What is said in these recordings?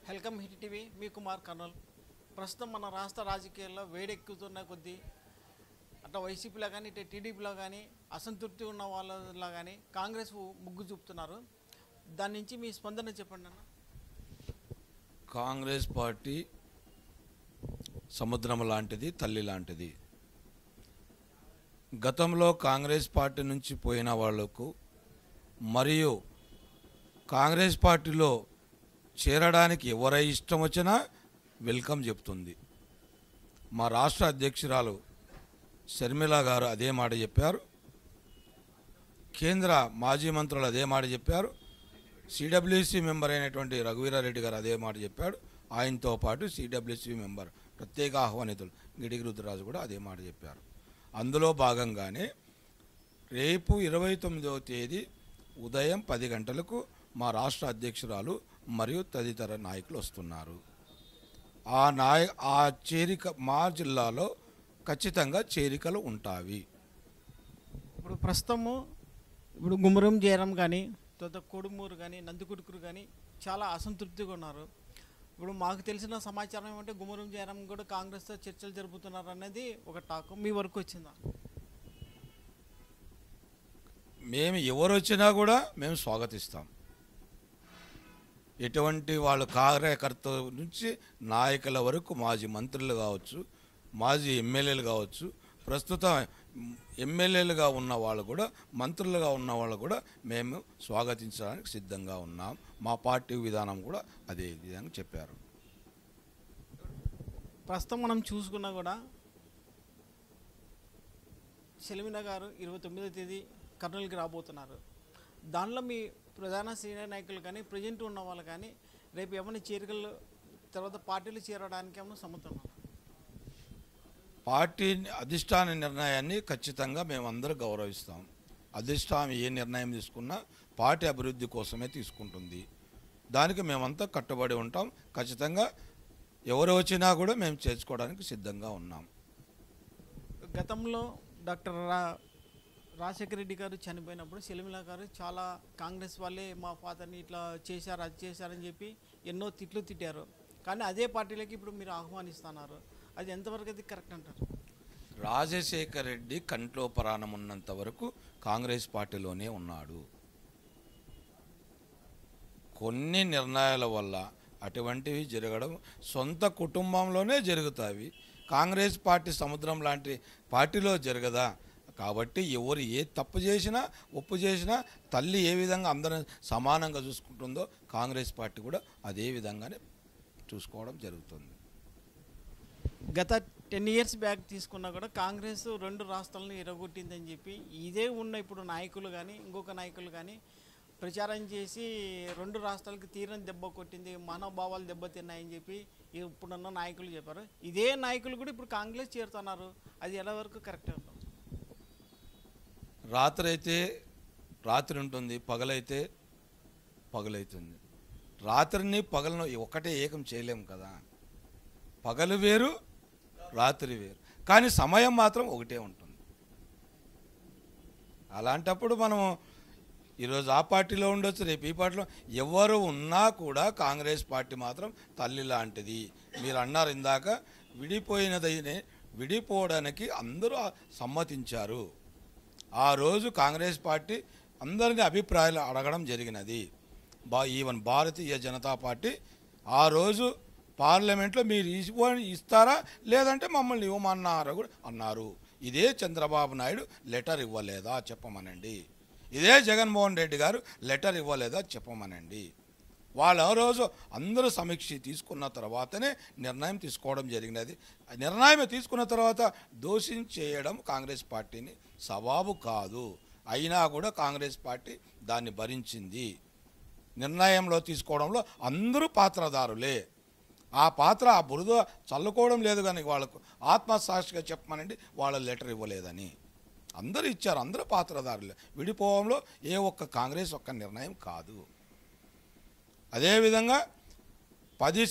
Welcome hit TV మీ కుమార్ కర్నూల్. ప్రస్తుతం మన రాష్ట్ర రాజకీయాల్లో వేడెక్కుతున్న కొద్దీ అట్లా వైసీపీలో కానీ ఇటు టీడీపీలో కానీ అసంతృప్తి ఉన్న వాళ్ళలో కానీ కాంగ్రెస్ ముగ్గు చూపుతున్నారు. దాని నుంచి మీ స్పందన చెప్పండి అన్న. కాంగ్రెస్ పార్టీ సముద్రం లాంటిది, తల్లి లాంటిది. గతంలో కాంగ్రెస్ పార్టీ నుంచి పోయిన వాళ్లకు మరియు కాంగ్రెస్ పార్టీలో చేరడానికి ఎవరై ఇష్టం వచ్చినా వెల్కమ్ చెప్తుంది. మా రాష్ట్ర అధ్యక్షురాలు షర్మిల గారు అదే మాట చెప్పారు, కేంద్ర మాజీ మంత్రులు అదే మాట చెప్పారు, సిడబ్ల్యూసి మెంబర్ అయినటువంటి రఘువీరారెడ్డి గారు అదే మాట చెప్పాడు. ఆయనతో పాటు సిడబ్ల్యూసి మెంబర్ ప్రత్యేక ఆహ్వానితులు గిడిగి రుద్రరాజు కూడా అదే మాట చెప్పారు. అందులో భాగంగానే రేపు 29వ తేదీ ఉదయం 10 గంటలకు మా రాష్ట్ర అధ్యక్షురాలు మరియు తదితర నాయకులు వస్తున్నారు. ఆ చేరిక మా జిల్లాలో ఖచ్చితంగా చేరికలు ఉంటాయి. ఇప్పుడు ప్రస్తుతము గుమ్మరం జయరాం కానీ తర్వాత కొడుమూరు కానీ నందికుడుకురు కానీ చాలా అసంతృప్తిగా ఉన్నారు. ఇప్పుడు మాకు తెలిసిన సమాచారం ఏమంటే గుమ్మరం జయరాం కూడా కాంగ్రెస్తో చర్చలు జరుపుతున్నారు అనేది ఒక టాక్. మీ వరకు వచ్చిందా? మేము ఎవరు వచ్చినా కూడా మేము స్వాగతిస్తాం. ఎటువంటి వాళ్ళు కార్యకర్తల నుంచి నాయకుల వరకు, మాజీ మంత్రులు కావచ్చు, మాజీ ఎమ్మెల్యేలు కావచ్చు, ప్రస్తుతం ఎమ్మెల్యేలుగా ఉన్న వాళ్ళు కూడా, మంత్రులుగా ఉన్న వాళ్ళు కూడా మేము స్వాగతించడానికి సిద్ధంగా ఉన్నాం. మా పార్టీ విధానం కూడా అదే విధంగా చెప్పారు. ప్రస్తుతం మనం చూసుకున్నా కూడా షర్మిల గారు 29వ తేదీ కర్నూలుకి రాబోతున్నారు. దానిలో మీ ప్రధాన సీనియర్ నాయకులు కానీ ప్రజెంట్ ఉన్న వాళ్ళు కానీ రేపు ఏమైనా చేరికలు తర్వాత పార్టీలు చేరడానికి ఏమైనా సమ్మతున్నారు? పార్టీ అధిష్టాన నిర్ణయాన్ని ఖచ్చితంగా మేమందరూ గౌరవిస్తాం. అధిష్టానం ఏ నిర్ణయం తీసుకున్నా పార్టీ అభివృద్ధి కోసమే తీసుకుంటుంది. దానికి మేమంతా కట్టుబడి ఉంటాం. ఖచ్చితంగా ఎవరు వచ్చినా కూడా మేము చేర్చుకోవడానికి సిద్ధంగా ఉన్నాం. గతంలో డాక్టర్ రాజశేఖర రెడ్డి గారు చనిపోయినప్పుడు షర్మిల గారు చాలా కాంగ్రెస్ వాళ్ళే మా ఫాదర్ని ఇట్లా చేశారు, అది చేశారని చెప్పి ఎన్నో తిట్లు తిట్టారు. కానీ అదే పార్టీలోకి ఇప్పుడు మీరు ఆహ్వానిస్తున్నారు. అది ఎంతవరకు అది కరెక్ట్ అంటారు? రాజశేఖర రెడ్డి కంట్లో ప్రాణం ఉన్నంత వరకు కాంగ్రెస్ పార్టీలోనే ఉన్నాడు. కొన్ని నిర్ణయాల వల్ల అటువంటివి జరగడం సొంత కుటుంబంలోనే జరుగుతాయి. కాంగ్రెస్ పార్టీ సముద్రం లాంటి పార్టీలో జరగదా? కాబట్టి ఎవరు ఏ తప్పు చేసినా, ఒప్పు చేసినా తల్లి ఏ విధంగా అందరం సమానంగా చూసుకుంటుందో కాంగ్రెస్ పార్టీ కూడా అదే విధంగానే చూసుకోవడం జరుగుతుంది. గత 10 years బ్యాక్ తీసుకున్నా కూడా కాంగ్రెస్ 2 రాష్ట్రాలను ఎరగొట్టిందని చెప్పి ఇదే ఉన్న ఇప్పుడు నాయకులు కానీ ఇంకొక నాయకులు కానీ ప్రచారం చేసి 2 రాష్ట్రాలకి తీరని దెబ్బ కొట్టింది, మనోభావాలు దెబ్బతిన్నాయని చెప్పి ఇప్పుడున్న నాయకులు చెప్పారు. ఇదే నాయకులు కూడా ఇప్పుడు కాంగ్రెస్ చేరుతున్నారు. అది ఎలా వరకు కరెక్ట్ అంటారు? రాత్రి అయితే రాత్రి ఉంటుంది, పగలైతే పగలవుతుంది. రాత్రిని పగలను ఒకటే ఏకం చేయలేము కదా. పగలు వేరు, రాత్రి వేరు, కానీ సమయం మాత్రం ఒకటే ఉంటుంది. అలాంటప్పుడు మనం ఈరోజు ఆ పార్టీలో ఉండొచ్చు, రేపు ఈ పార్టీలో ఎవరు ఉన్నా కూడా కాంగ్రెస్ పార్టీ మాత్రం తల్లి లాంటిది. మీరు అన్నారు ఇందాక, విడిపోయినదైనే విడిపోవడానికి అందరూ సమ్మతించారు. ఆ రోజు కాంగ్రెస్ పార్టీ అందరినీ అభిప్రాయాలు అడగడం జరిగినది. ఈవెన్ భారతీయ జనతా పార్టీ ఆ రోజు పార్లమెంట్లో మీరు ఇస్తారా లేదంటే మమ్మల్ని ఇవ్వమన్నారు కూడా అన్నారు. ఇదే చంద్రబాబు నాయుడు లెటర్ ఇవ్వలేదా చెప్పమనండి. ఇదే జగన్మోహన్ రెడ్డి గారు లెటర్ ఇవ్వలేదా చెప్పమనండి. వాళ్ళు ఆ రోజు అందరూ సమీక్ష తీసుకున్న తర్వాతనే నిర్ణయం తీసుకోవడం జరిగినది. నిర్ణయం తీసుకున్న తర్వాత దోషం చేయడం కాంగ్రెస్ పార్టీని సవాబు కాదు. అయినా కూడా కాంగ్రెస్ పార్టీ దాన్ని భరించింది. నిర్ణయంలో తీసుకోవడంలో అందరూ పాత్రదారులే. ఆ పాత్ర ఆ బురద చల్లుకోవడం లేదు, కానీ వాళ్ళకు ఆత్మసాక్షిగా చెప్పమనండి వాళ్ళ లెటర్ ఇవ్వలేదని. అందరూ ఇచ్చారు, అందరూ పాత్రదారులే. విడిపోవడంలో ఏ ఒక్క కాంగ్రెస్ ఒక్క నిర్ణయం కాదు. అదేవిధంగా 10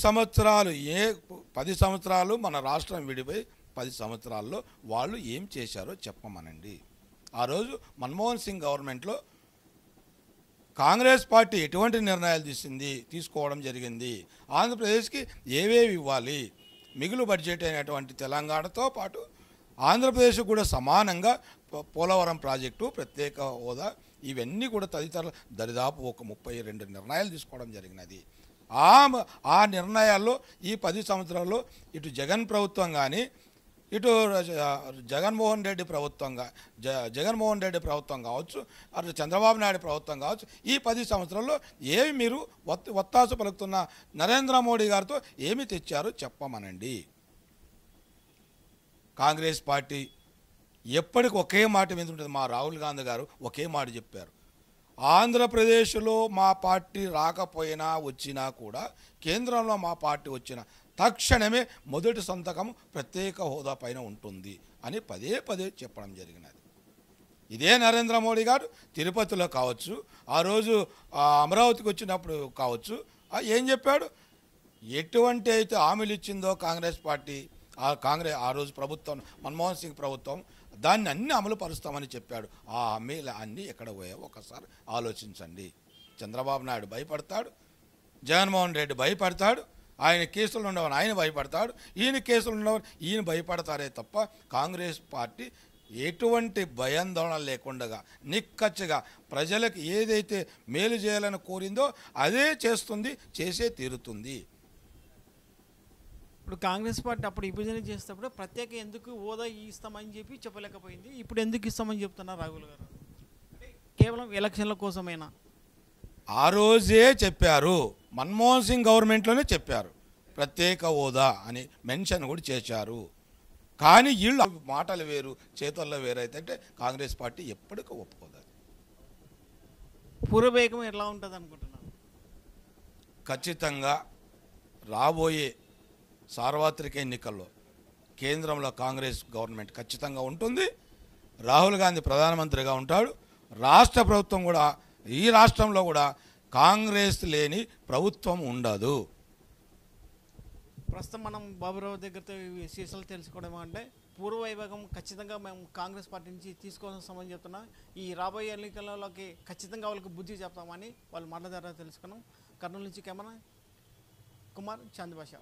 సంవత్సరాలు మన రాష్ట్రం విడిపోయి 10 సంవత్సరాల్లో వాళ్ళు ఏం చేశారో చెప్పమనండి. ఆ రోజు మన్మోహన్ సింగ్ గవర్నమెంట్లో కాంగ్రెస్ పార్టీ ఎటువంటి నిర్ణయాలు తీసుకోవడం జరిగింది, ఆంధ్రప్రదేశ్కి ఏవేవి ఇవ్వాలి, మిగులు బడ్జెట్ అయినటువంటి తెలంగాణతో పాటు ఆంధ్రప్రదేశ్ కూడా సమానంగా పోలవరం ప్రాజెక్టు, ప్రత్యేక హోదా, ఇవన్నీ కూడా తదితర దరిదాపు ఒక 32 నిర్ణయాలు తీసుకోవడం జరిగినది. ఆ నిర్ణయాల్లో ఈ 10 సంవత్సరాల్లో ఇటు జగన్ ప్రభుత్వం కానీ, ఇటు జగన్మోహన్ రెడ్డి ప్రభుత్వం కావచ్చు, అటు చంద్రబాబు నాయుడు ప్రభుత్వం కావచ్చు, ఈ 10 సంవత్సరాల్లో ఏమి మీరు ఒత్తాసు పలుకుతున్న నరేంద్ర మోడీ గారితో ఏమి తెచ్చారో చెప్పమనండి. కాంగ్రెస్ పార్టీ ఎప్పటికి ఒకే మాట మీద ఉంటుంది. మా రాహుల్ గాంధీ గారు ఒకే మాట చెప్పారు, ఆంధ్రప్రదేశ్లో మా పార్టీ రాకపోయినా వచ్చినా కూడా కేంద్రంలో మా పార్టీ వచ్చిన తక్షణమే మొదటి సంతకం ప్రత్యేక హోదా పైన ఉంటుంది అని పదే చెప్పడం జరిగినది. ఇదే నరేంద్ర మోడీ గారు తిరుపతిలో కావచ్చు, ఆ రోజు అమరావతికి వచ్చినప్పుడు కావచ్చు, ఏం చెప్పాడు, ఎటువంటి అయితే హామీలు ఇచ్చిందో కాంగ్రెస్ పార్టీ, ఆ రోజు ప్రభుత్వం, మన్మోహన్ సింగ్ ప్రభుత్వం, దాన్ని అన్ని అమలు పరుస్తామని చెప్పాడు. ఆ హామీలు అన్నీ ఎక్కడ పోయాయో ఒకసారి ఆలోచించండి. చంద్రబాబు నాయుడు భయపడతాడు, జగన్మోహన్ రెడ్డి భయపడతాడు, ఆయన కేసులు ఉండవని ఆయన భయపడతాడు, ఈయన కేసులు ఉండవని ఈయన భయపడతారే తప్ప కాంగ్రెస్ పార్టీ ఎటువంటి భయాందోళన లేకుండా నిక్కచ్చిగా ప్రజలకు ఏదైతే మేలు చేయాలని కోరిందో అదే చేస్తుంది, చేసే తీరుతుంది. ఇప్పుడు కాంగ్రెస్ పార్టీ అప్పుడు విభజన చేసేటప్పుడు ప్రత్యేక ఎందుకు హోదా ఇస్తామని చెప్పి చెప్పలేకపోయింది, ఇప్పుడు ఎందుకు ఇస్తామని చెప్తున్నారు రాహుల్ గారు? కేవలం ఎలక్షన్ల కోసమేనా? ఆ రోజే చెప్పారు, మన్మోహన్ సింగ్ గవర్నమెంట్లోనే చెప్పారు ప్రత్యేక హోదా అని మెన్షన్ కూడా చేశారు. కానీ వీళ్ళు మాటలు వేరు చేతుల్లో వేరైతే కాంగ్రెస్ పార్టీ ఎప్పటికీ ఒప్పుకోదు. పూర్వవేగం ఎలా ఉంటుంది అనుకుంటున్నాను? ఖచ్చితంగా రాబోయే సార్వత్రిక ఎన్నికల్లో కేంద్రంలో కాంగ్రెస్ గవర్నమెంట్ ఖచ్చితంగా ఉంటుంది. రాహుల్ గాంధీ ప్రధానమంత్రిగా ఉంటాడు. రాష్ట్ర ప్రభుత్వం కూడా, ఈ రాష్ట్రంలో కూడా కాంగ్రెస్ లేని ప్రభుత్వం ఉండదు. ప్రస్తుతం మనం బాబురావు దగ్గరతో విశేషాలు తెలుసుకోవడం అంటే పూర్వవైభాగం ఖచ్చితంగా మేము కాంగ్రెస్ పార్టీ నుంచి తీసుకోవాల్సిన చెప్తున్నా, ఈ రాబోయే ఎన్నికలలోకి ఖచ్చితంగా వాళ్ళకి బుద్ధి చెప్తామని వాళ్ళు మాటల ద్వారా తెలుసుకున్నాం. కర్నూలు నుంచి కెమెరా కుమార్, చంద్రభాష.